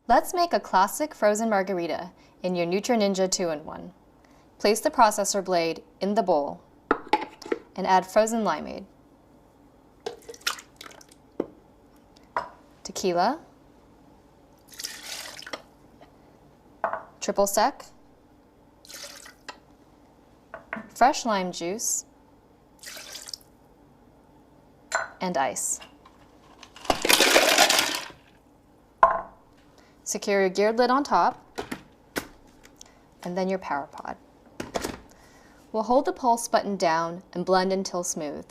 Let's make a classic frozen margarita in your Nutri Ninja 2-in-1. Place the processor blade in the bowl and add frozen limeade, tequila, triple sec, fresh lime juice, and ice. Secure your geared lid on top, and then your power pod. We'll hold the pulse button down and blend until smooth.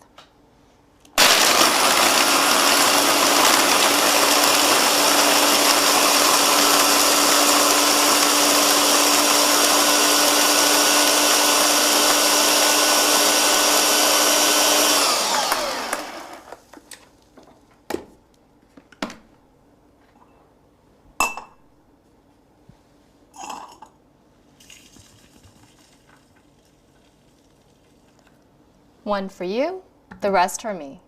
One for you, the rest for me.